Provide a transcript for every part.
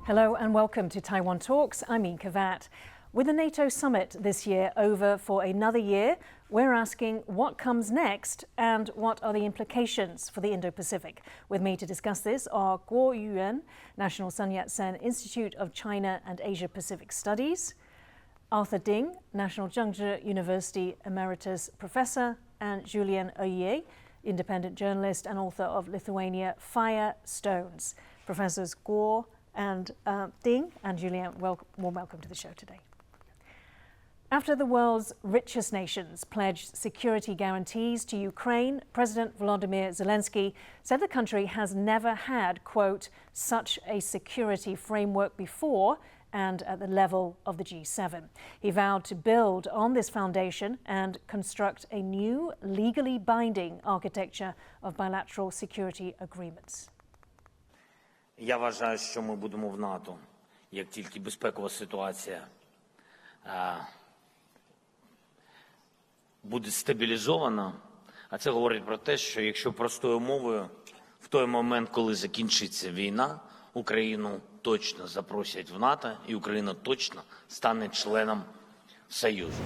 Hello and welcome to Taiwan Talks. I'm Inka Vat. With the NATO summit this year over for another year, we're asking what comes next and what are the implications for the Indo-Pacific. With me to discuss this are Kuo Yu-jen, National Sun Yat-sen Institute of China and Asia-Pacific Studies, Arthur Ding, National Chengchi University Emeritus Professor, and Julien Oeuillet, independent journalist and author of Lithuania, Fire Stones. Professors Kuo and Ding and Julien, warm welcome to the show today. After the world's richest nations pledged security guarantees to Ukraine, President Volodymyr Zelensky said the country has never had, quote, such a security framework before and at the level of the G7. He vowed to build on this foundation and construct a new legally binding architecture of bilateral security agreements. Я вважаю, що ми будемо в НАТО, як тільки безпекова ситуація буде стабілізована. А це говорить про те, що якщо простою мовою, в той момент, коли закінчиться війна, Україну точно запросять в НАТО, і Україна точно стане членом Союзу.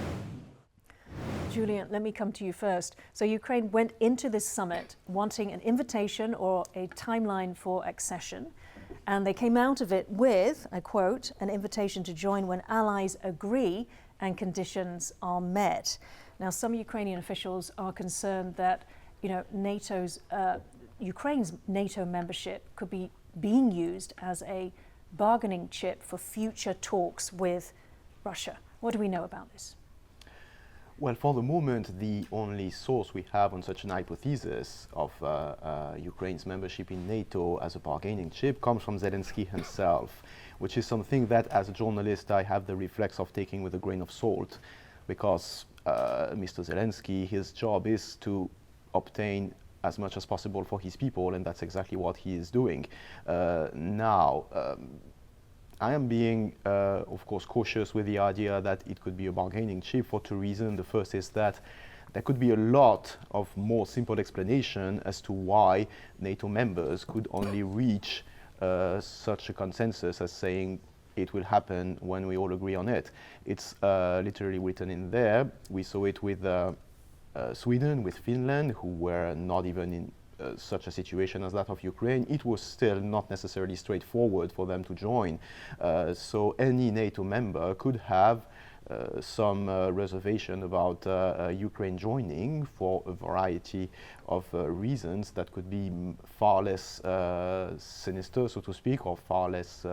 Julien, let me come to you first. So Ukraine went into this summit wanting an invitation or a timeline for accession, and they came out of it with, I quote, an invitation to join when allies agree and conditions are met. Now, some Ukrainian officials are concerned that, Ukraine's NATO membership could be being used as a bargaining chip for future talks with Russia. What do we know about this? Well, for the moment, the only source we have on such an hypothesis of Ukraine's membership in NATO as a bargaining chip comes from Zelensky himself, which is something that, as a journalist, I have the reflex of taking with a grain of salt, because Mr. Zelensky, his job is to obtain as much as possible for his people, and that's exactly what he is doing. I am being, of course, cautious with the idea that it could be a bargaining chip for two reasons. The first is that there could be a lot of more simple explanation as to why NATO members could only reach such a consensus as saying it will happen when we all agree on it. It's literally written in there. We saw it with Sweden, with Finland, who were not even in such a situation as that of Ukraine. It was still not necessarily straightforward for them to join. So any NATO member could have some reservation about Ukraine joining for a variety of reasons that could be far less sinister, so to speak, or far less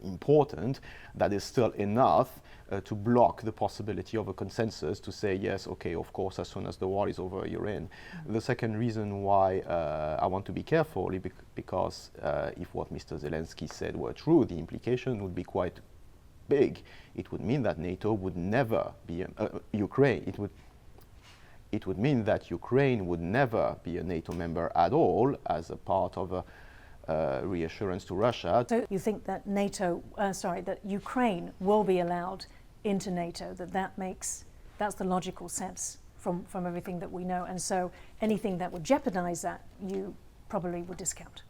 important. That is still enough to block the possibility of a consensus to say, yes, okay, of course, as soon as the war is over, you're in. The second reason why I want to be careful is because if what Mr. Zelensky said were true, the implication would be quite big. It would mean that NATO would never be Ukraine. It would mean that Ukraine would never be a NATO member at all as a part of a reassurance to Russia. So you think that that Ukraine will be allowed into NATO, that's the logical sense from everything that we know, and so anything that would jeopardize that, you probably would discount.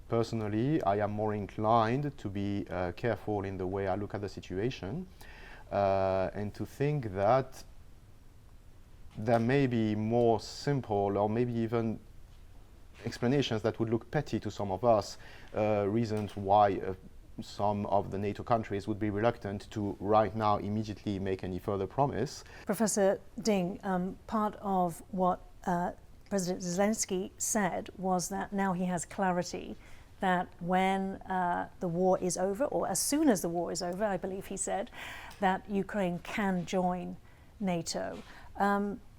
Personally, I am more inclined to be careful in the way I look at the situation and to think that there may be more simple or maybe even explanations that would look petty to some of us, reasons why some of the NATO countries would be reluctant to right now immediately make any further promise. Professor Ding, part of what President Zelensky said was that now he has clarity that when the war is over, or as soon as the war is over, I believe he said, that Ukraine can join NATO.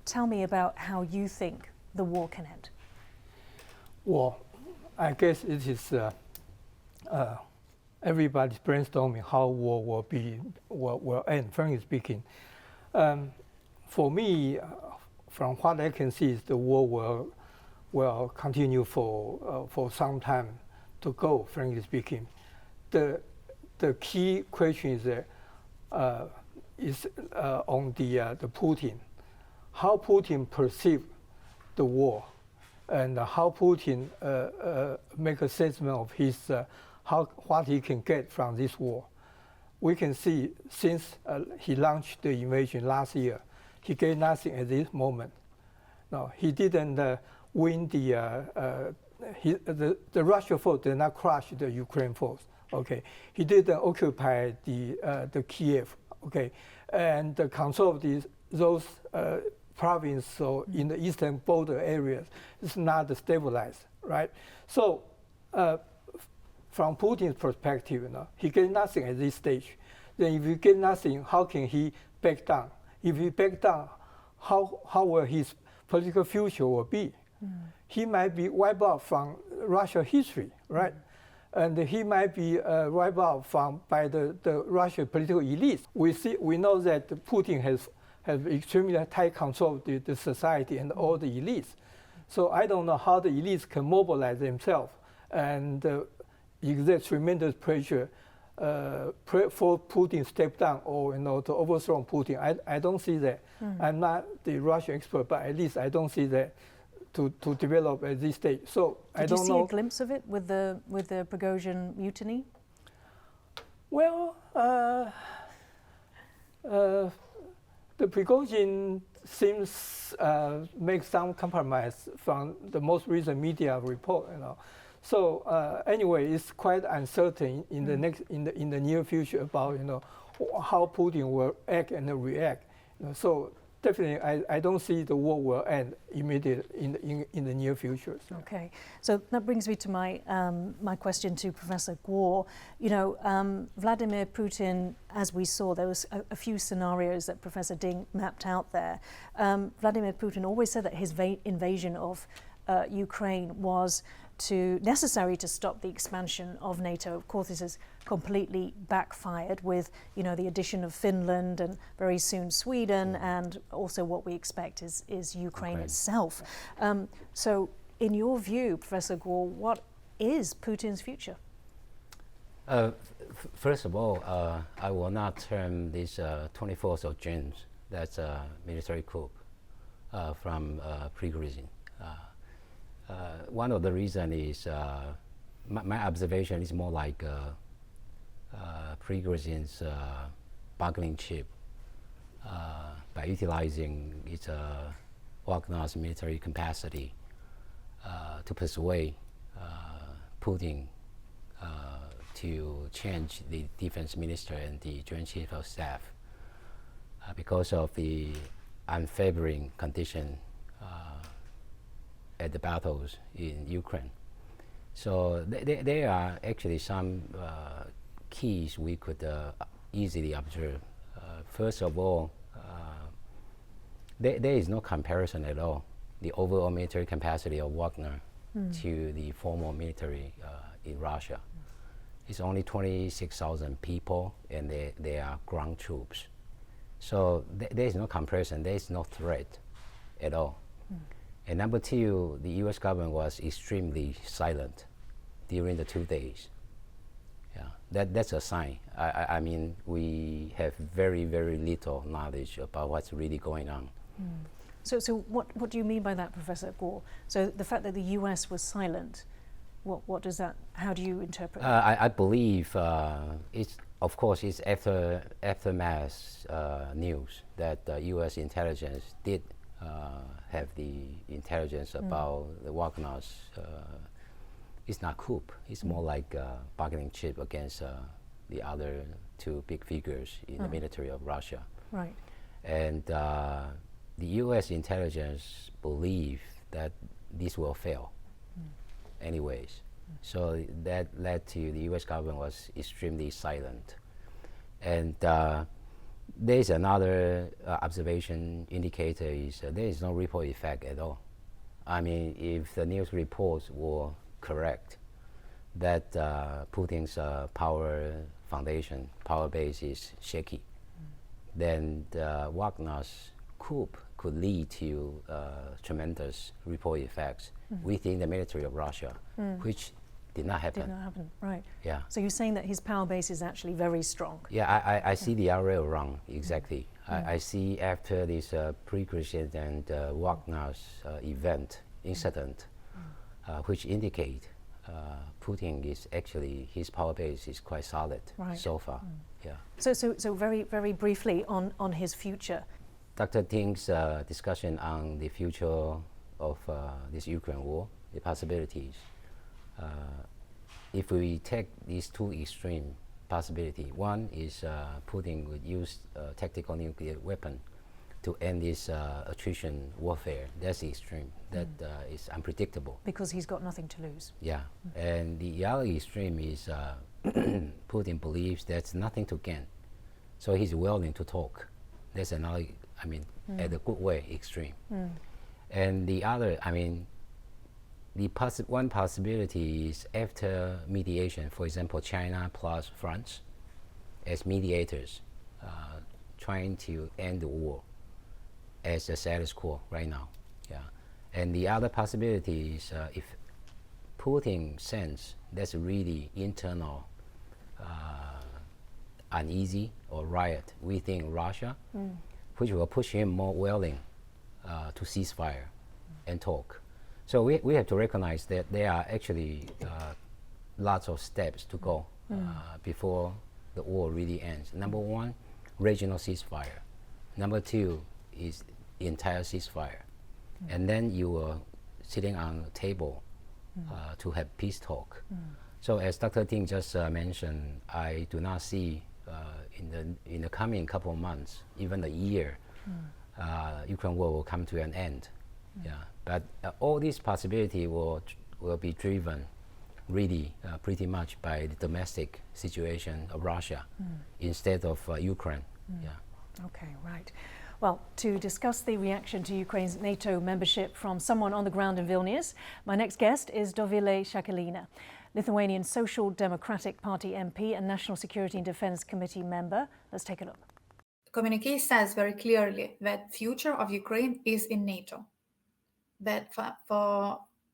Tell me about how you think the war can end. Well, I guess it is everybody's brainstorming how war will end, frankly speaking. For me, from what I can see, is the war will continue for some time to go, frankly speaking. The key question is on the Putin. How Putin perceives the war and how Putin make assessment of his what he can get from this war. We can see since he launched the invasion last year, he gained nothing at this moment. No, he didn't win the Russia force did not crush the Ukraine force. Okay, he didn't occupy the Kiev. Okay, and the control of those provinces or in the eastern border areas is not stabilized, right? So, from Putin's perspective, he get nothing at this stage. Then, if he get nothing, how can he back down? If he back down, how will his political future will be? He might be wiped out from Russia history, right? And he might be wiped out by the Russian political elite. We know that Putin has extremely tight control of the society and all the elites. So I don't know how the elites can mobilize themselves and exert tremendous pressure for Putin step down or to overthrow Putin. I don't see that. I'm not the Russian expert, but at least I don't see that to develop at this stage. So I don't know. Did you see a glimpse of it with the Prigozhin mutiny? Well, the Prigozhin seems make some compromise from the most recent media report. So anyway, it's quite uncertain in the near future about how Putin will act and react. So definitely, I don't see the war will end immediately in the near future. So. Okay, so that brings me to my my question to Professor Kuo. Vladimir Putin, as we saw, there was a few scenarios that Professor Ding mapped out there. Vladimir Putin always said that his invasion of Ukraine was necessary to stop the expansion of NATO. Of course, this has completely backfired with, the addition of Finland and very soon Sweden, and also what we expect is Ukraine itself. So, in your view, Professor Kuo, what is Putin's future? First of all, I will not term this 24th of June that's a military coup from Prigozhin. One of the reasons is my observation is more like Prigozhin's bargaining chip by utilizing its Wagner's military capacity to persuade Putin to change the defense minister and the Joint Chief of Staff because of the unfavoring condition at the battles in Ukraine. So there are actually some keys we could easily observe. First of all, there is no comparison at all, the overall military capacity of Wagner to the formal military in Russia. It's only 26,000 people, and they are ground troops. So there is no comparison, there is no threat at all. And number two, the US government was extremely silent during the 2 days. Yeah, that's a sign. I mean, we have very, very little knowledge about what's really going on. So what do you mean by that, Professor Kuo? So the fact that the US was silent, what does that, how do you interpret that? I believe it's, of course, it's aftermath news that the US intelligence did have the intelligence about the Wagner's. It's not coup. It's more like a bargaining chip against the other two big figures in the military of Russia. Right. And the U.S. intelligence believe that this will fail, anyways. So that led to the U.S. government was extremely silent. And there's another observation indicator is there is no ripple effect at all. I mean, if the news reports were correct, that Putin's power foundation, power base is shaky, then the Wagner's coup could lead to tremendous ripple effects within the military of Russia, which did not happen. Did not happen, right. Yeah. So you're saying that his power base is actually very strong? Yeah, I see the other way around, exactly. I see after this Prigozhin and Wagner's incident, which indicate Putin is actually, his power base is quite solid so far. Yeah. So very, very briefly on his future. Dr. Ting's discussion on the future of this Ukraine war, the possibilities. If we take these two extreme possibilities, one is Putin would use tactical nuclear weapon to end this attrition warfare. That's the extreme. That is unpredictable. Because he's got nothing to lose. Yeah, and the other extreme is Putin believes there's nothing to gain, so he's willing to talk. That's another, I mean, at a good way, extreme. And the other, I mean, one possibility is after mediation, for example, China plus France as mediators, trying to end the war as a status quo right now. Yeah, and the other possibility is if Putin sense that's really internal uneasy or riot within Russia, which will push him more willing to ceasefire and talk. So we have to recognize that there are actually lots of steps to go before the war really ends. Number one, regional ceasefire. Number two is the entire ceasefire. And then you are sitting on a table to have peace talk. So as Dr. Ting just mentioned, I do not see in the coming couple of months, even a year, Ukraine war will come to an end. Yeah, but all these possibilities will be driven really pretty much by the domestic situation of Russia instead of Ukraine. Yeah. Okay, right. Well, to discuss the reaction to Ukraine's NATO membership from someone on the ground in Vilnius, my next guest is Dovile Sakaliene, Lithuanian Social Democratic Party MP and National Security and Defense Committee member. Let's take a look. The communique says very clearly that future of Ukraine is in NATO. That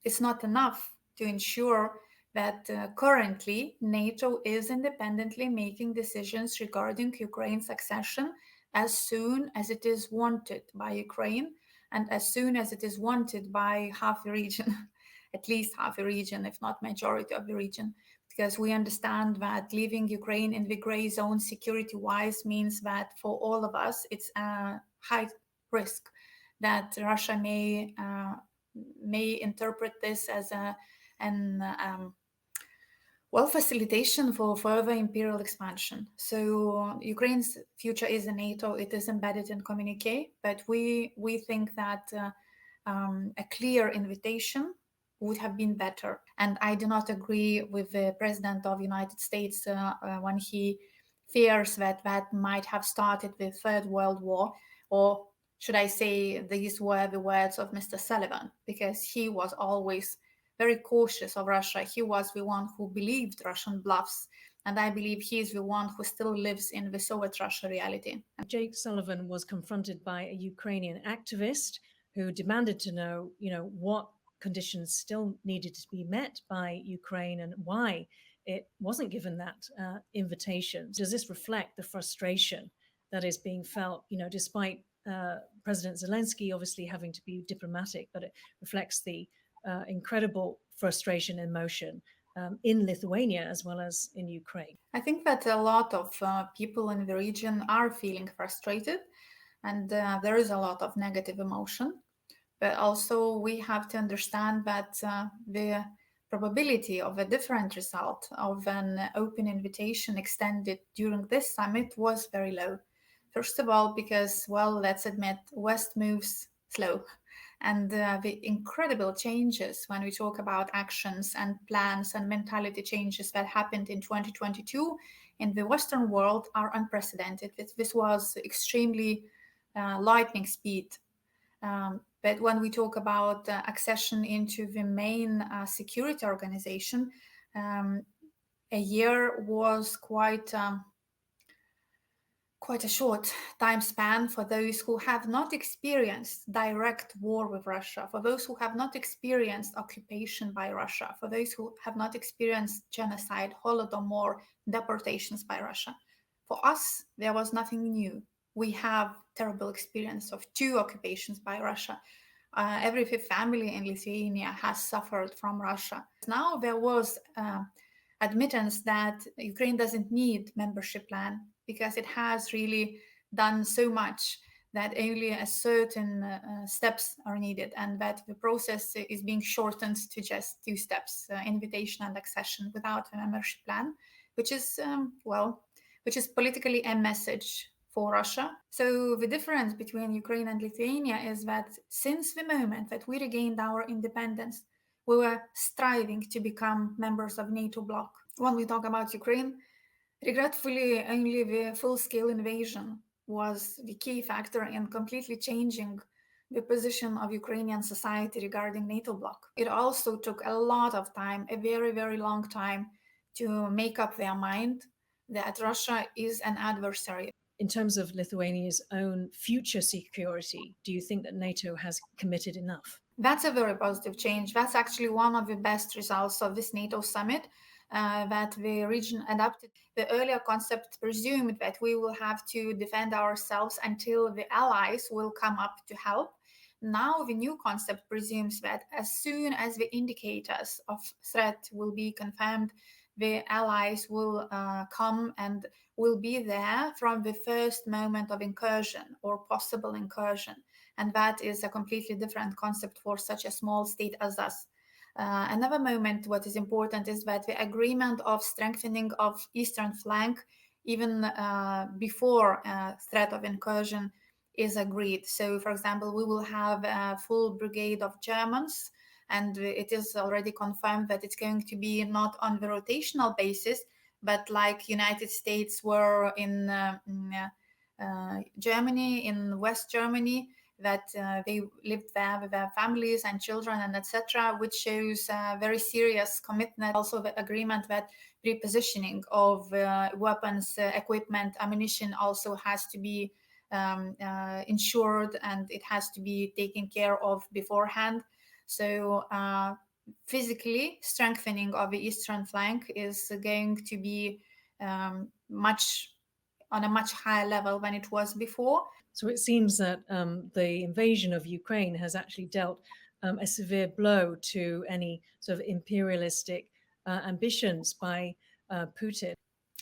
it's not enough to ensure that currently NATO is independently making decisions regarding Ukraine's accession as soon as it is wanted by Ukraine and as soon as it is wanted by half the region, at least half the region, if not majority of the region. Because we understand that leaving Ukraine in the gray zone security-wise means that for all of us, it's a high risk that Russia may interpret this as facilitation for further imperial expansion. So Ukraine's future is in NATO. It is embedded in communique, but we think that a clear invitation would have been better. And I do not agree with the President of the United States when he fears that might have started the Third World War, or should I say these were the words of Mr. Sullivan, because he was always very cautious of Russia. He was the one who believed Russian bluffs, and I believe he is the one who still lives in the Soviet Russia reality. Jake Sullivan was confronted by a Ukrainian activist who demanded to know, what conditions still needed to be met by Ukraine and why it wasn't given that invitation. Does this reflect the frustration that is being felt, despite President Zelensky obviously having to be diplomatic, but it reflects the incredible frustration and emotion in Lithuania as well as in Ukraine? I think that a lot of people in the region are feeling frustrated, and there is a lot of negative emotion. But also we have to understand that the probability of a different result of an open invitation extended during this summit was very low. First of all, because, let's admit, West moves slow. And the incredible changes when we talk about actions and plans and mentality changes that happened in 2022 in the Western world are unprecedented. This was extremely lightning speed. But when we talk about accession into the main security organization, a year was quite a short time span for those who have not experienced direct war with Russia, for those who have not experienced occupation by Russia, for those who have not experienced genocide, Holodomor, deportations by Russia. For us, there was nothing new. We have terrible experience of 2 occupations by Russia. every fifth family in Lithuania has suffered from Russia. Now there was admittance that Ukraine doesn't need membership plan because it has really done so much that only a certain steps are needed, and that the process is being shortened to just 2 steps, invitation and accession, without a membership plan, which is, which is politically a message for Russia. So the difference between Ukraine and Lithuania is that since the moment that we regained our independence, we were striving to become members of NATO bloc. When we talk about Ukraine, regretfully, only the full-scale invasion was the key factor in completely changing the position of Ukrainian society regarding NATO bloc. It also took a lot of time, a very, very long time, to make up their mind that Russia is an adversary. In terms of Lithuania's own future security, do you think that NATO has committed enough? That's a very positive change. That's actually one of the best results of this NATO summit, that the region adopted. The earlier concept presumed that we will have to defend ourselves until the allies will come up to help. Now the new concept presumes that as soon as the indicators of threat will be confirmed, the allies will come and will be there from the first moment of incursion or possible incursion. And that is a completely different concept for such a small state as us. Another moment, what is important is that the agreement of strengthening of eastern flank, even before threat of incursion, is agreed. So, for example, we will have a full brigade of Germans, and it is already confirmed that it's going to be not on the rotational basis, but like United States were in Germany, in West Germany, that they lived there with their families and children and etc., which shows very serious commitment. Also the agreement that repositioning of weapons, equipment, ammunition also has to be ensured, and it has to be taken care of beforehand. So physically strengthening of the eastern flank is going to be on a much higher level than it was before. So it seems that the invasion of Ukraine has actually dealt a severe blow to any sort of imperialistic ambitions by Putin.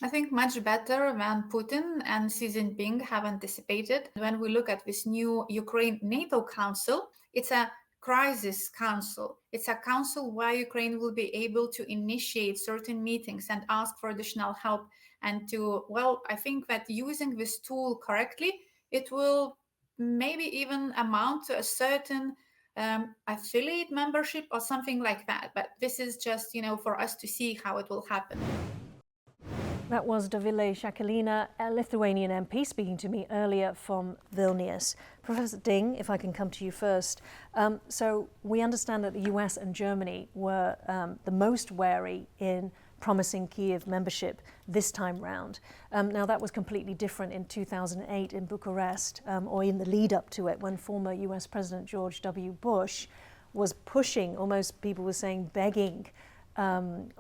I think much better than Putin and Xi Jinping have anticipated. When we look at this new Ukraine NATO Council, it's a crisis council. It's a council where Ukraine will be able to initiate certain meetings and ask for additional help, and to, well, I think that using this tool correctly, it will maybe even amount to a certain affiliate membership or something like that. But this is just, for us to see how it will happen. That was Dovile Sakaliene, a Lithuanian MP, speaking to me earlier from Vilnius. Professor Ding, if I can come to you first. So we understand that the US and Germany were the most wary in promising Kyiv membership this time round. Now that was completely different in 2008 in Bucharest, or in the lead up to it, when former US President George W. Bush was pushing, almost people were saying begging,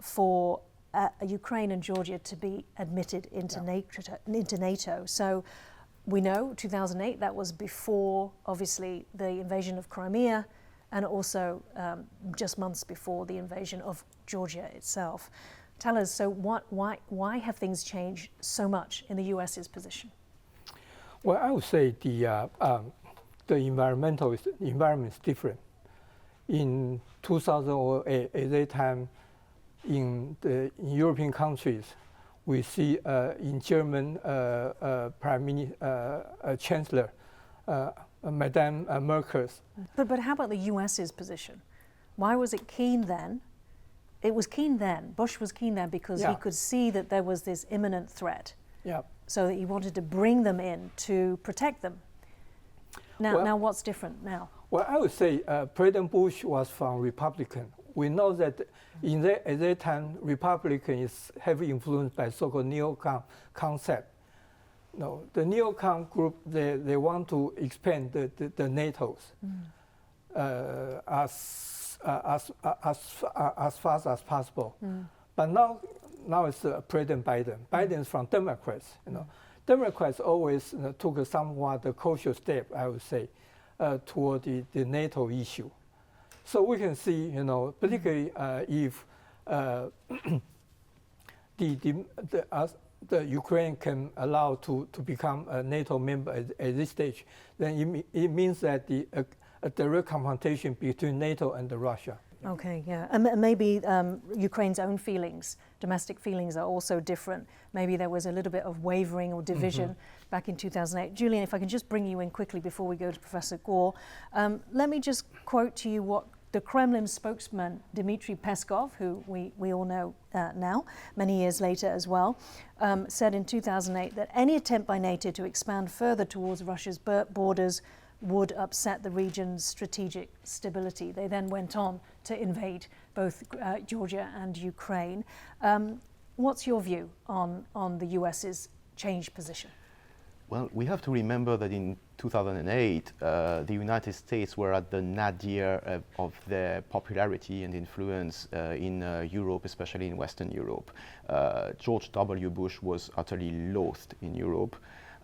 for Ukraine and Georgia to be admitted into NATO. So we know 2008, that was before obviously the invasion of Crimea, and also just months before the invasion of Georgia itself. Tell us, so why have things changed so much in the US's position? Well, I would say the environment is different. In 2008, at that time, in European countries, we see in German Prime Minister, Chancellor, Madame Merkel. But how about the US's position? Why was it keen then? It was keen then. Bush was keen then because he could see that there was this imminent threat. Yeah. So that he wanted to bring them in to protect them. Now what's different now? Well, I would say President Bush was from Republican. We know that at that time, Republican is heavily influenced by so-called neocon concept. No, the neocon group, they want to expand the NATOs as fast as possible. But now it's President Biden. Biden is from Democrats. Democrats always took a somewhat cautious step, I would say. toward the NATO issue. So we can see, particularly if the Ukraine can allow to become a NATO member at this stage, then it means that a direct confrontation between NATO and Russia. Okay, yeah, and maybe Ukraine's own feelings, domestic feelings, are also different. Maybe there was a little bit of wavering or division back in 2008. Julien, if I can just bring you in quickly before we go to Professor Kuo, let me just quote to you what the Kremlin spokesman Dmitry Peskov, who we all know now, many years later as well, said in 2008 that any attempt by NATO to expand further towards Russia's borders would upset the region's strategic stability. They then went on to invade both Georgia and Ukraine. What's your view on the US's changed position? Well, we have to remember that in 2008, the United States were at the nadir of their popularity and influence in Europe, especially in Western Europe. George W. Bush was utterly loathed in Europe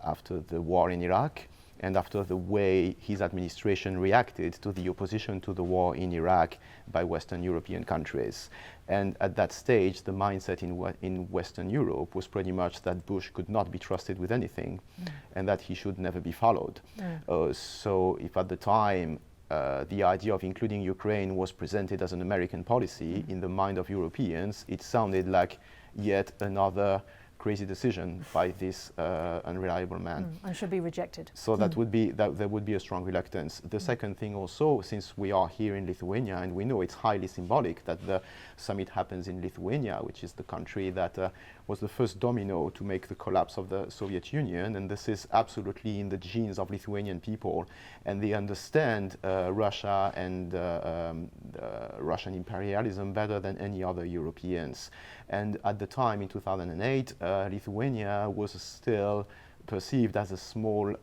after the war in Iraq, and after the way his administration reacted to the opposition to the war in Iraq by Western European countries. And at that stage, the mindset in Western Europe was pretty much that Bush could not be trusted with anything, and that he should never be followed. So if at the time the idea of including Ukraine was presented as an American policy, in the mind of Europeans, it sounded like yet another crazy decision by this unreliable man. And should be rejected. So that would be there would be a strong reluctance. The second thing also, since we are here in Lithuania and we know it's highly symbolic that the summit happens in Lithuania, which is the country that was the first domino to make the collapse of the Soviet Union, and this is absolutely in the genes of Lithuanian people, and they understand Russia and Russian imperialism better than any other Europeans. And at the time in 2008, Lithuania was still perceived as a small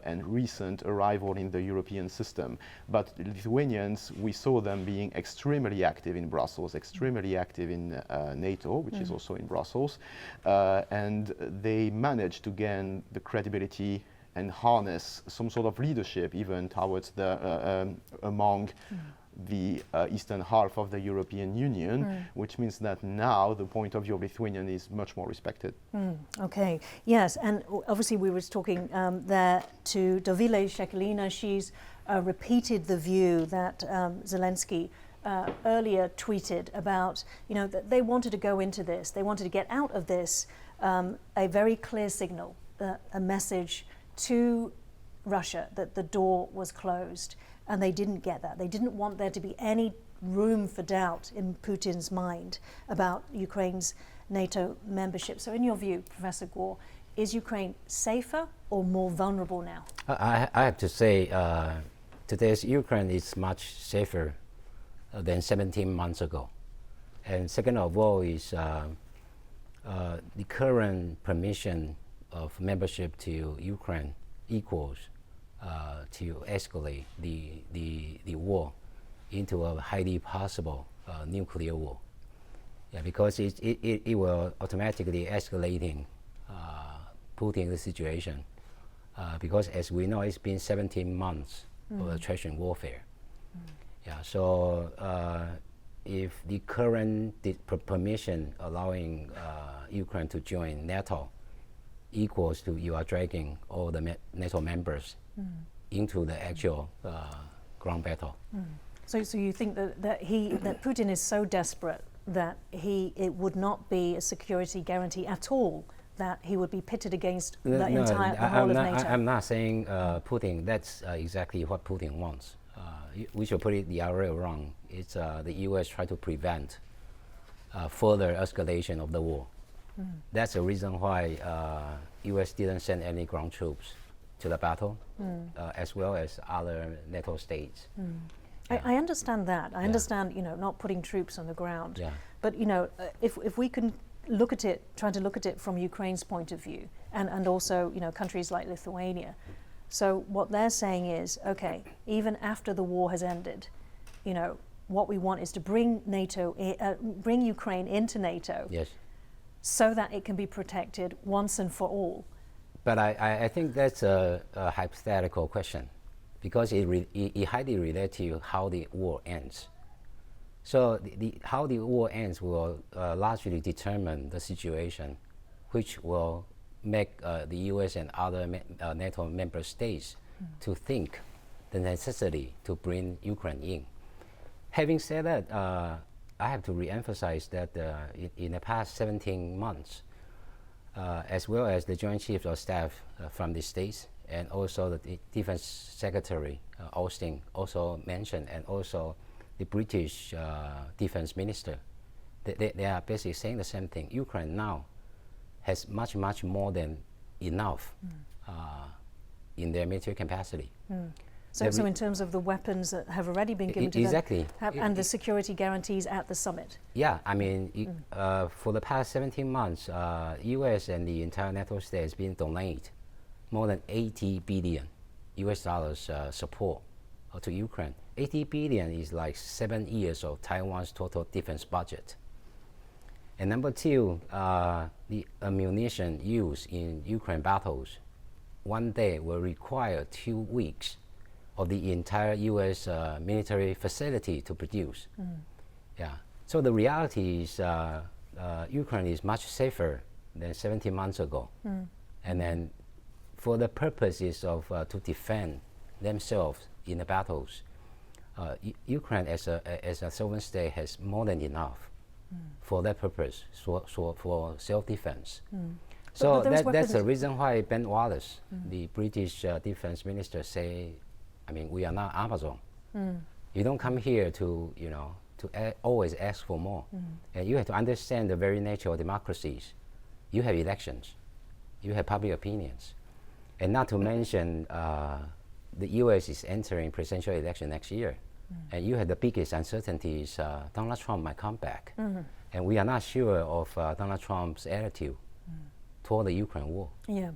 and recent arrival in the European system. But Lithuanians, we saw them being extremely active in Brussels, extremely active in NATO, which is also in Brussels, and they managed to gain the credibility and harness some sort of leadership even towards the among the eastern half of the European Union, which means that now the point of view of Lithuanian is much more respected. Okay, yes, and obviously we were talking there to Dovile Sakaliene. She's repeated the view that Zelensky earlier tweeted about, that they wanted to go into this, they wanted to get out of this, a very clear signal, a message to Russia that the door was closed. And they didn't get that. They didn't want there to be any room for doubt in Putin's mind about Ukraine's NATO membership. So in your view, Professor Kuo, is Ukraine safer or more vulnerable now? I have to say, today's Ukraine is much safer than 17 months ago. And second of all is the current permission of membership to Ukraine equals to escalate the war into a highly possible nuclear war. Yeah, because it will automatically escalating Putin's situation. Because as we know, it's been 17 months of attrition warfare. Yeah, so if the current permission allowing Ukraine to join NATO equals to you are dragging all the NATO members into the actual ground battle. So you think that Putin is so desperate that it would not be a security guarantee at all that he would be pitted against the whole of NATO? I'm not saying Putin. That's exactly what Putin wants. We should put it the other way around. It's the U.S. try to prevent further escalation of the war. That's the reason why U.S. didn't send any ground troops to the battle, as well as other NATO states. I understand that. I understand, not putting troops on the ground. Yeah. But, if we can try to look at it from Ukraine's point of view, and also, countries like Lithuania. So what they're saying is, okay, even after the war has ended, what we want is to bring bring Ukraine into NATO. Yes. So that it can be protected once and for all. But I think that's a hypothetical question, because it highly related to how the war ends. So how the war ends will largely determine the situation, which will make the U.S. and other NATO member states to think the necessity to bring Ukraine in. Having said that, I have to re-emphasize that in the past 17 months, as well as the Joint Chiefs of Staff from the states, and also the Defense Secretary Austin also mentioned, and also the British Defense Minister, they are basically saying the same thing. Ukraine now has much more than enough in their military capacity. So in terms of the weapons that have already been given to exactly. them, and the security guarantees at the summit. Yeah, I mean, for the past 17 months, U.S. and the entire NATO states has been donated more than 80 billion US dollars support to Ukraine. 80 billion is like 7 years of Taiwan's total defense budget. And number two, the ammunition used in Ukraine battles one day will require 2 weeks of the entire U.S. Military facility to produce. Yeah. So the reality is Ukraine is much safer than 17 months ago. And then for the purposes of to defend themselves in the battles, Ukraine as a sovereign state has more than enough for that purpose, for self-defense. So that's the reason why Ben Wallace, the British defense minister, say, I mean, we are not Amazon. You don't come here to, always ask for more. And you have to understand the very nature of democracies. You have elections. You have public opinions. And not to mention, the U.S. is entering presidential election next year. And you have the biggest uncertainties, Donald Trump might come back. And we are not sure of Donald Trump's attitude toward the Ukraine war. Yeah.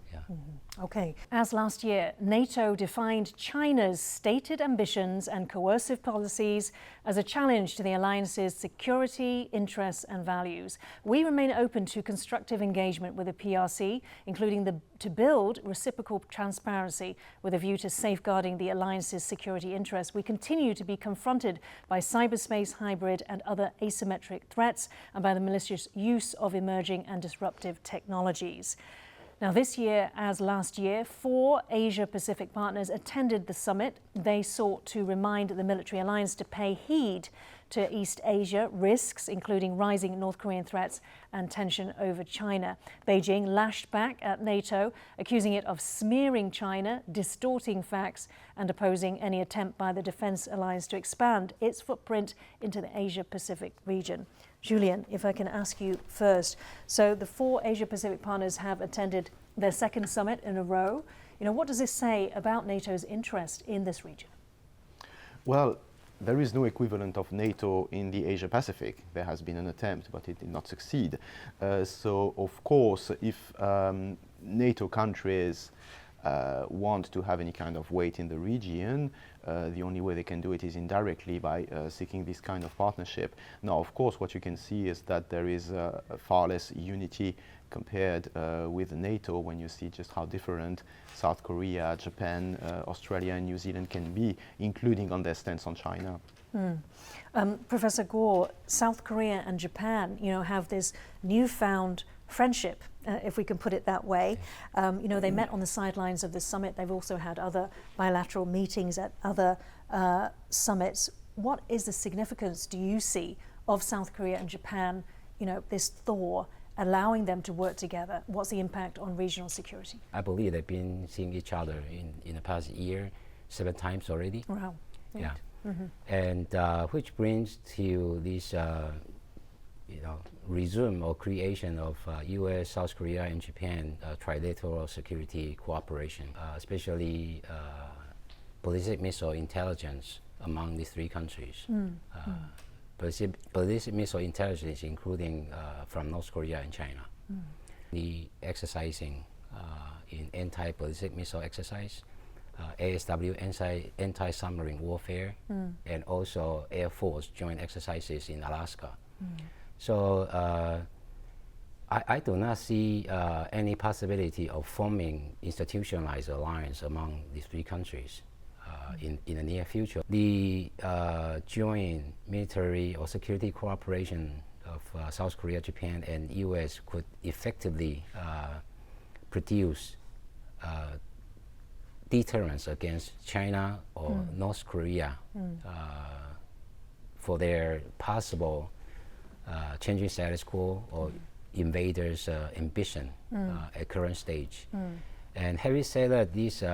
Okay. As last year, NATO defined China's stated ambitions and coercive policies as a challenge to the alliance's security, interests and values. We remain open to constructive engagement with the PRC, including to build reciprocal transparency with a view to safeguarding the alliance's security interests. We continue to be confronted by cyberspace, hybrid and other asymmetric threats, and by the malicious use of emerging and disruptive technologies. Now, this year, as last year, 4 Asia-Pacific partners attended the summit. They sought to remind the military alliance to pay heed to East Asia risks, including rising North Korean threats and tension over China. Beijing lashed back at NATO, accusing it of smearing China, distorting facts, and opposing any attempt by the defense alliance to expand its footprint into the Asia-Pacific region. Julien, if I can ask you first. So the 4 Asia-Pacific partners have attended their second summit in a row. What does this say about NATO's interest in this region? Well, there is no equivalent of NATO in the Asia-Pacific. There has been an attempt, but it did not succeed. So, of course, if NATO countries want to have any kind of weight in the region, the only way they can do it is indirectly by seeking this kind of partnership. Now, of course, what you can see is that there is far less unity compared with NATO when you see just how different South Korea, Japan, Australia and New Zealand can be, including on their stance on China. Professor Kuo, South Korea and Japan, have this newfound friendship, if we can put it that way. They met on the sidelines of the summit. They've also had other bilateral meetings at other summits. What is the significance, do you see, of South Korea and Japan, this thaw, allowing them to work together? What's the impact on regional security? I believe they've been seeing each other in the past year 7 times already. Wow. Right. Yeah. And which brings to this resume or creation of U.S., South Korea, and Japan trilateral security cooperation, especially ballistic missile intelligence among these 3 countries. Ballistic missile intelligence, including from North Korea and China. The exercising in anti-ballistic missile exercise, ASW anti-submarine warfare, and also Air Force joint exercises in Alaska. So I do not see any possibility of forming institutionalized alliance among these 3 countries. in the near future. The joint military or security cooperation of South Korea, Japan, and U.S. could effectively produce deterrence against China or North Korea for their possible changing status quo or invaders' ambition at current stage. And having said that, this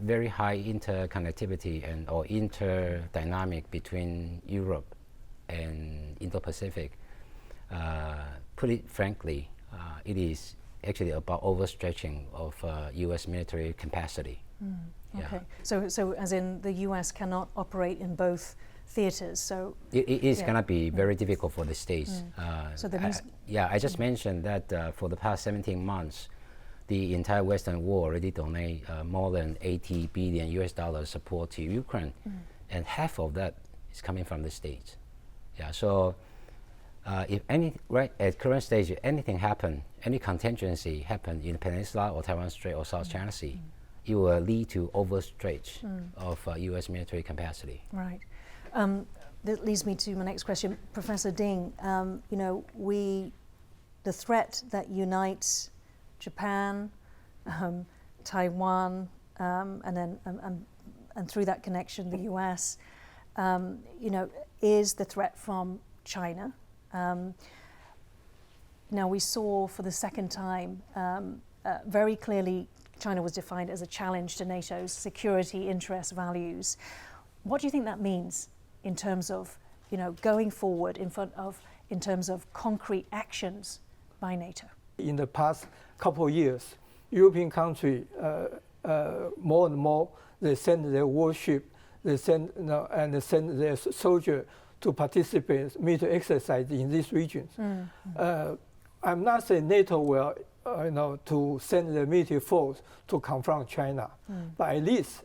very high interconnectivity and or interdynamic between Europe and Indo-Pacific, put it frankly, it is actually about overstretching of U.S. military capacity. Okay, so as in the U.S. cannot operate in both theaters, so it is going to be very difficult for the states. So the I just mentioned that for the past 17 months, the entire Western world already donate more than $80 billion support to Ukraine, and half of that is coming from the states. Yeah, so if at current stage, if anything happen, any contingency happen in the Peninsula or Taiwan Strait or South China Sea, it will lead to overstretch of U.S. military capacity. Right. That leads me to my next question, Professor Ding. You know, the threat that unites Japan, Taiwan, and then and through that connection, the U.S. You know, is the threat from China. Now we saw for the second time very clearly China was defined as a challenge to NATO's security interests, values. What do you think that means in terms of, you know, going forward in terms of concrete actions by NATO? In the past couple of years, European countries more and more they send their warship, they send and they send their soldiers to participate in military exercise in these regions. I'm not saying NATO will to send the military force to confront China, but at least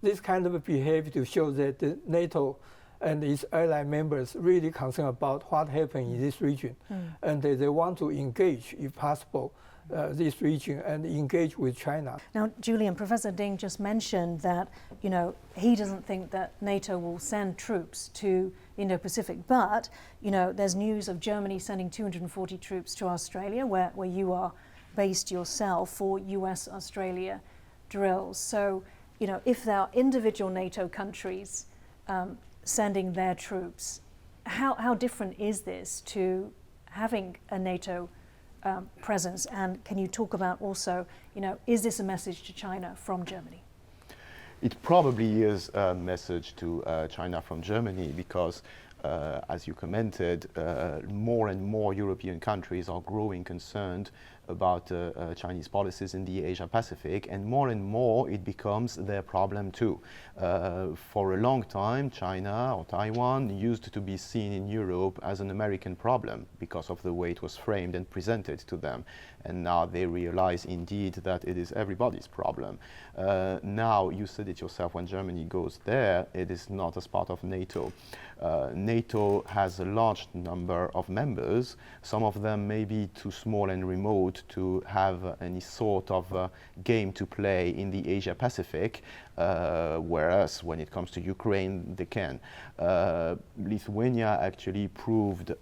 this kind of behavior to show that the NATO and its ally members really concerned about what happened in this region, and they want to engage, if possible, this region and engage with China. Now, Julien, Professor Ding just mentioned that, you know, he doesn't think that NATO will send troops to Indo-Pacific, but, you know, there's news of Germany sending 240 troops to Australia, where you are based yourself, for US-Australia drills. So, you know, if there are individual NATO countries sending their troops, how different is this to having a NATO presence? And can you talk about also, you know, is this a message to China from Germany? It probably is a message to China from Germany because, as you commented, more and more European countries are growing concerned about Chinese policies in the Asia-Pacific, and more it becomes their problem too. For a long time, China or Taiwan used to be seen in Europe as an American problem because of the way it was framed and presented to them. And now they realize indeed that it is everybody's problem. Now, you said it yourself, when Germany goes there, it is not as part of NATO. NATO has a large number of members. Some of them may be too small and remote to have any sort of game to play in the Asia-Pacific, whereas when it comes to Ukraine, they can. Lithuania actually proved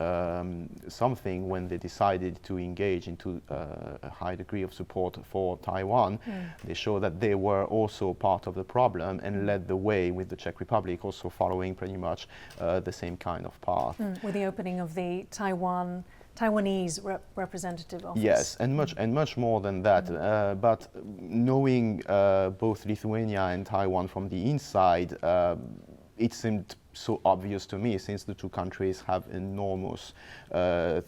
something when they decided to engage into a high degree of support for Taiwan. They showed that they were also part of the problem and led the way with the Czech Republic, also following pretty much the same kind of path. With the opening of the Taiwanese representative office. Yes, and much more than that. But knowing both Lithuania and Taiwan from the inside, it seemed so obvious to me, since the two countries have enormous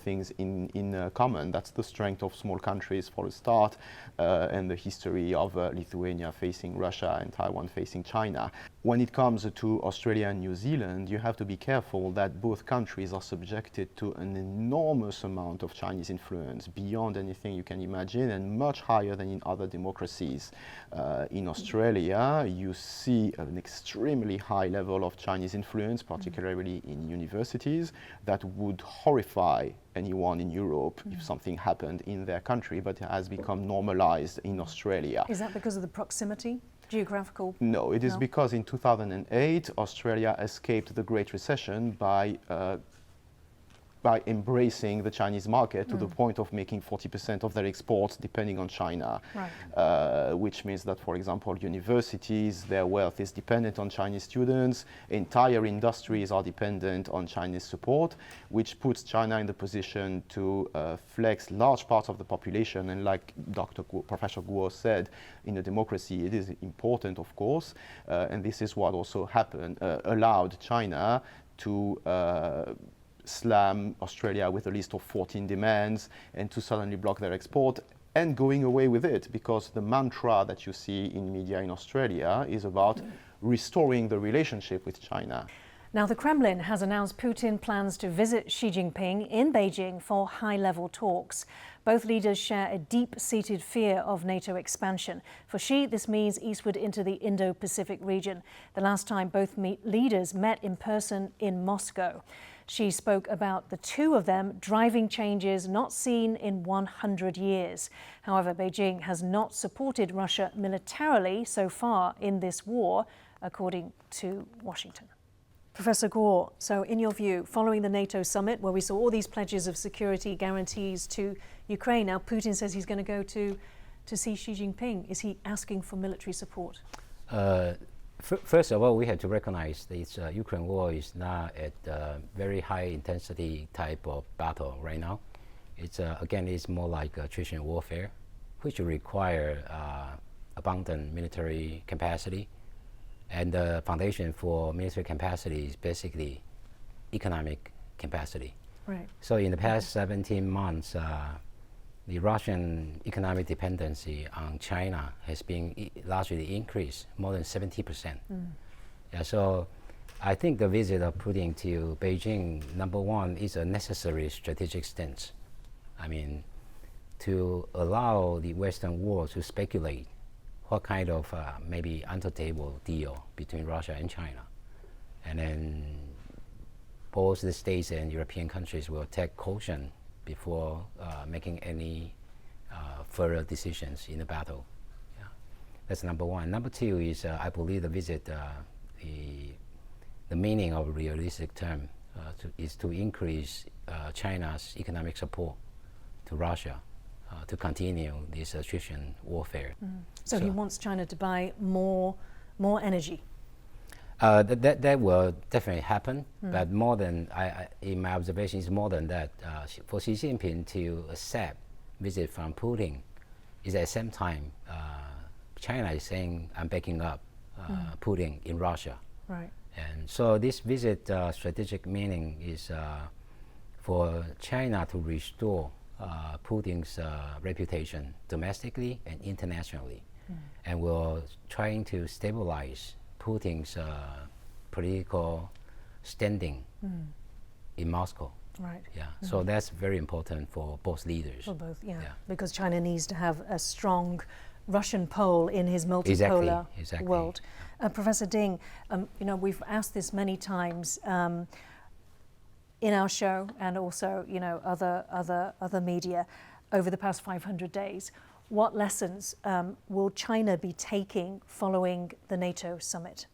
things in common. That's the strength of small countries for a start, and the history of Lithuania facing Russia and Taiwan facing China. When it comes to Australia and New Zealand, you have to be careful that both countries are subjected to an enormous amount of Chinese influence, beyond anything you can imagine, and much higher than in other democracies. In Australia, you see an extremely high level of Chinese influence, particularly in universities, that would horrify anyone in Europe if something happened in their country, but it has become normalized in Australia. Is that because of the proximity? geographical? No, it is because in 2008, Australia escaped the Great Recession by embracing the Chinese market to the point of making 40% of their exports depending on China, which means that, for example, universities, their wealth is dependent on Chinese students, entire industries are dependent on Chinese support, which puts China in the position to flex large parts of the population. And like Professor Kuo said, in a democracy, it is important, of course, and this is what also happened, allowed China to slam Australia with a list of 14 demands and to suddenly block their export and going away with it, because the mantra that you see in media in Australia is about restoring the relationship with China. Now, the Kremlin has announced Putin plans to visit Xi Jinping in Beijing for high-level talks. Both leaders share a deep-seated fear of NATO expansion. For Xi, this means eastward into the Indo-Pacific region. The last time both leaders met in person in Moscow. Xi spoke about the two of them driving changes not seen in 100 years. However, Beijing has not supported Russia militarily so far in this war, according to Washington. Professor Kuo, so in your view, following the NATO summit where we saw all these pledges of security guarantees to Ukraine, now Putin says he's going to go to see Xi Jinping. Is he asking for military support? First of all, we have to recognize this Ukraine war is not at a very high intensity type of battle right now. It's again, it's more like attrition warfare, which require abundant military capacity. And the foundation for military capacity is basically economic capacity. Right. So in the past 17 months, the Russian economic dependency on China has been largely increased, more than 70%. Yeah, so I think the visit of Putin to Beijing, number one, is a necessary strategic stance. I mean, to allow the Western world to speculate what kind of maybe under-table deal between Russia and China. And then both the States and European countries will take caution before making any further decisions in the battle. Yeah. That's number one. Number two is I believe the visit, the meaning of a realistic term is to increase China's economic support to Russia to continue this attrition warfare. So he wants China to buy more energy. That will definitely happen, but more than, in my observation, is more than that. For Xi Jinping to accept visit from Putin is at the same time China is saying, I'm backing up Putin in Russia. Right. And so this visit strategic meaning is for China to restore Putin's reputation domestically and internationally. And we're trying to stabilize Putin's political standing in Moscow. Right. Yeah. So that's very important for both leaders. For both, yeah. Because China needs to have a strong Russian pole in his multipolar world. Professor Ding, you know, we've asked this many times in our show and also, you know, other media over the past 500 days. What lessons will China be taking following the NATO summit?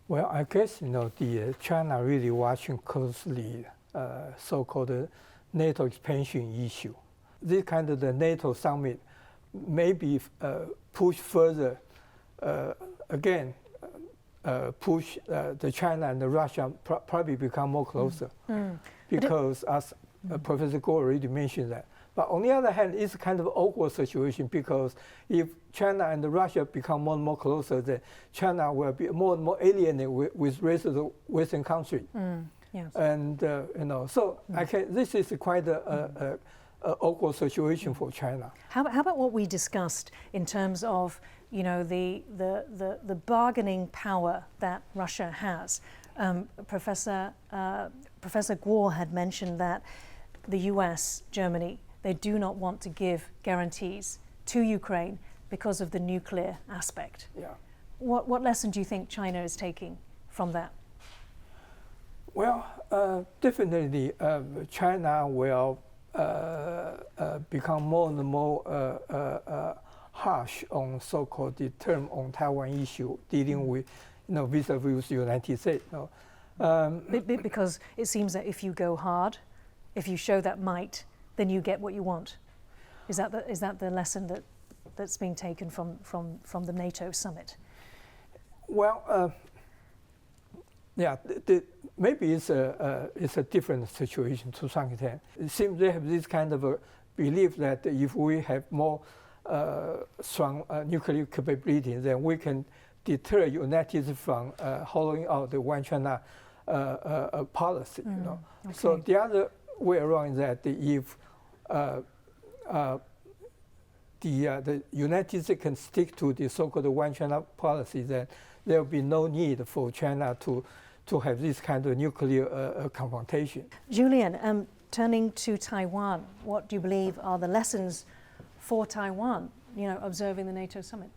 Well, I guess, you know, the China really watching closely so-called NATO expansion issue. This kind of the NATO summit maybe push further, again, push the China and the Russia probably become more closer. Because as Professor Kuo already mentioned that. But on the other hand, it's kind of an awkward situation because if China and Russia become more and more closer, then China will be more and more alienated with the rest of the Western country. Yes. And you know, so this is quite a awkward situation for China. How about what we discussed in terms of, you know, the bargaining power that Russia has? Professor Kuo had mentioned that the US, Germany, they do not want to give guarantees to Ukraine because of the nuclear aspect. Yeah. What lesson do you think China is taking from that? Well, definitely China will become more and more harsh on so-called the term on Taiwan issue dealing with, vis-a-vis United States. Because it seems that if you go hard, if you show that might, then you get what you want. Is that the lesson that's being taken from the NATO summit? Well, yeah, maybe it's a different situation to some extent. It seems they have this kind of a belief that if we have more strong nuclear capability, then we can deter United States from hollowing out the one China policy. Okay. So the other way around is that if the United States can stick to the so-called one China policy, then there will be no need for China to have this kind of nuclear confrontation. Julien, turning to Taiwan, what do you believe are the lessons for Taiwan, observing the NATO summit?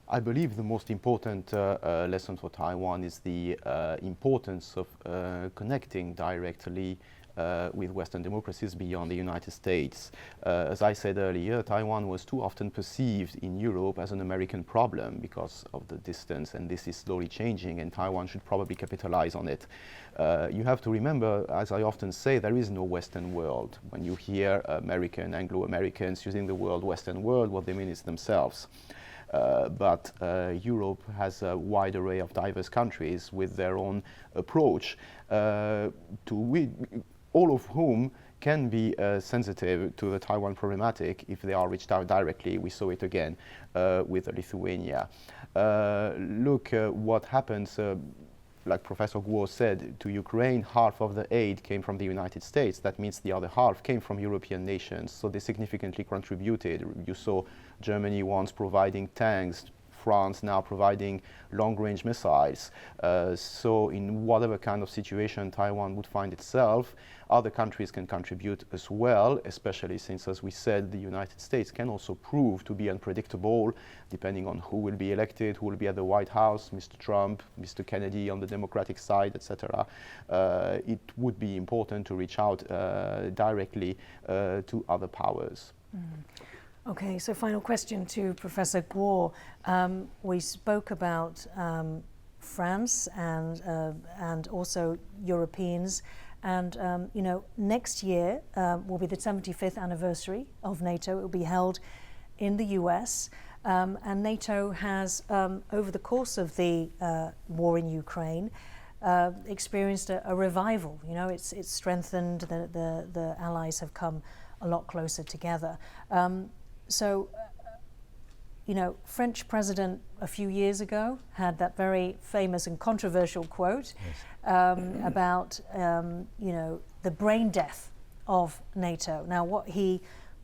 I believe the most important lesson for Taiwan is the importance of connecting directly with Western democracies beyond the United States. As I said earlier, Taiwan was too often perceived in Europe as an American problem because of the distance, and this is slowly changing, and Taiwan should probably capitalize on it. You have to remember, as I often say, there is no Western world. When you hear Anglo-Americans using the word Western world, what they mean is themselves. But Europe has a wide array of diverse countries with their own approach, all of whom can be sensitive to the Taiwan problematic if they are reached out directly. We saw it again with Lithuania. Look what happens, like Professor Kuo said, to Ukraine, half of the aid came from the United States. That means the other half came from European nations, so they significantly contributed. You saw Germany once providing tanks, France now providing long-range missiles. So in whatever kind of situation Taiwan would find itself, other countries can contribute as well, especially since, as we said, the United States can also prove to be unpredictable, depending on who will be elected, who will be at the White House, Mr. Trump, Mr. Kennedy on the Democratic side, etc. It would be important to reach out directly to other powers. Okay, so final question to Professor Kuo. We spoke about France and also Europeans, and next year will be the 75th anniversary of NATO. It will be held in the US, and NATO has, over the course of the war in Ukraine, experienced a revival. It's strengthened. The allies have come a lot closer together. So, French president a few years ago had that very famous and controversial quote about, the brain death of NATO. Now, what he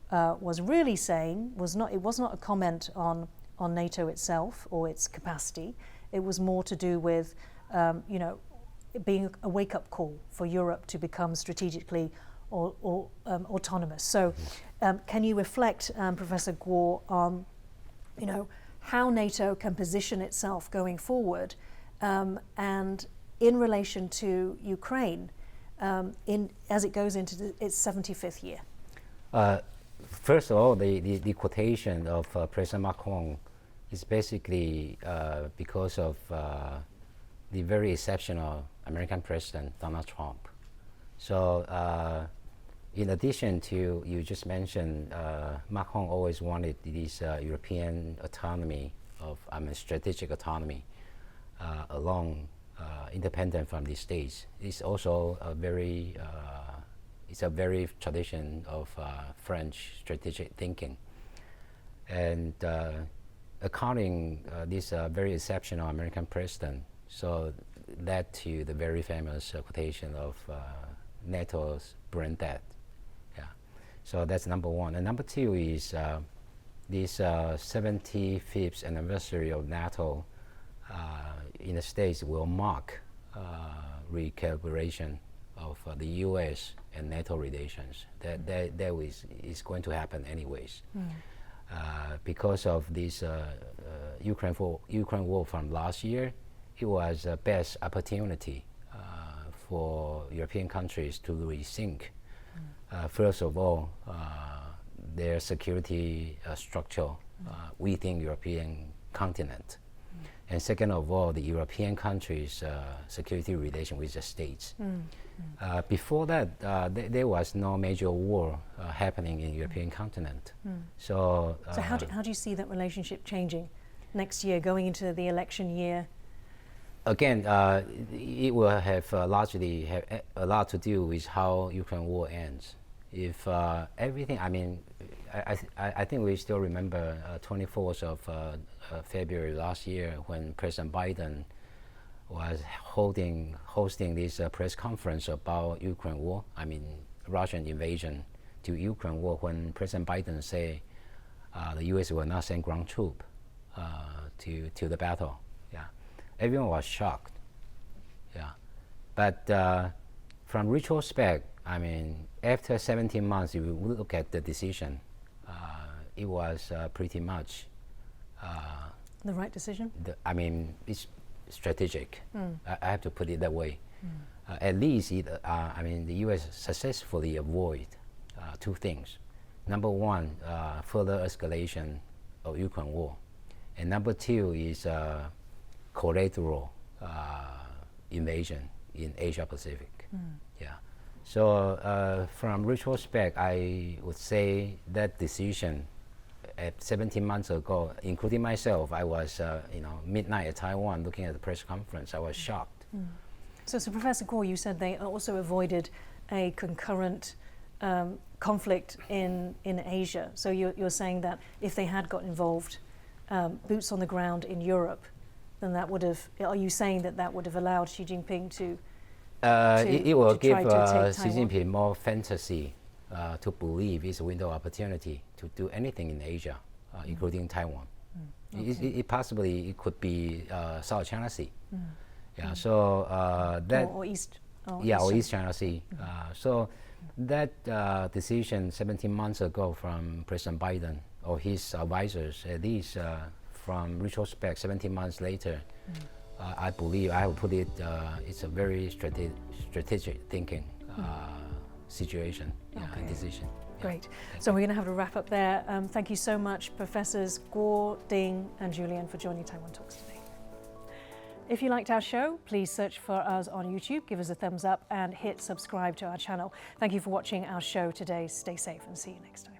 was really saying was it was not a comment on NATO itself or its capacity. It was more to do with, it being a wake-up call for Europe to become strategically autonomous. So, can you reflect, Professor Kuo, on, how NATO can position itself going forward, and in relation to Ukraine, as it goes into its 75th year? First of all, the quotation of President Macron is basically because of the very exceptional American President Donald Trump. So, in addition to, you just mentioned, Macron always wanted this European autonomy strategic autonomy along, independent from the states. It's also a very tradition of French strategic thinking. And according this very exceptional American president, so led to the very famous quotation of NATO's brain death. So that's number one. And number two is this 75th anniversary of NATO in the States will mark recalibration of the U.S. and NATO relations. That is going to happen anyways. Because of this Ukraine war from last year, it was the best opportunity for European countries to rethink. First of all, their security structure within European continent. And second of all, the European countries' security relation with the states. Before that, there was no major war happening in European continent. So how do you see that relationship changing next year, going into the election year? Again, it will have largely have a lot to do with how Ukraine war ends. If everything, I mean, I think we still remember 24th of February last year when President Biden was hosting this press conference about Ukraine war. I mean, Russian invasion to Ukraine war. When President Biden said the U.S. will not send ground troop to the battle. Yeah, everyone was shocked. Yeah, but from retrospect, I mean, after 17 months, if you look at the decision, it was pretty much the right decision? I mean, it's strategic. I have to put it that way. At least, I mean, the U.S. successfully avoid two things. Number one, further escalation of Ukraine war. And number two is collateral invasion in Asia-Pacific. Yeah. So from retrospect, I would say that decision at 17 months ago, including myself, I was, midnight at Taiwan looking at the press conference. I was shocked. So Professor Kuo, you said they also avoided a concurrent conflict in Asia. So you're saying that if they had got involved, boots on the ground in Europe, then that would have, are you saying that would have allowed Xi Jinping to it will give Xi Taiwan? Jinping more fantasy to believe it's a window of opportunity to do anything in Asia, including Taiwan. It possibly it could be South China Sea. Yeah, so that or East. or East China Sea. So that decision 17 months ago from President Biden or his advisors, at least from retrospect 17 months later, I believe I would put it. It's a very strategic thinking situation and decision. Great. So we're going to have to wrap up there. Thank you so much, Professors Kuo, Ding, and Julien, for joining Taiwan Talks today. If you liked our show, please search for us on YouTube, give us a thumbs up, and hit subscribe to our channel. Thank you for watching our show today. Stay safe and see you next time.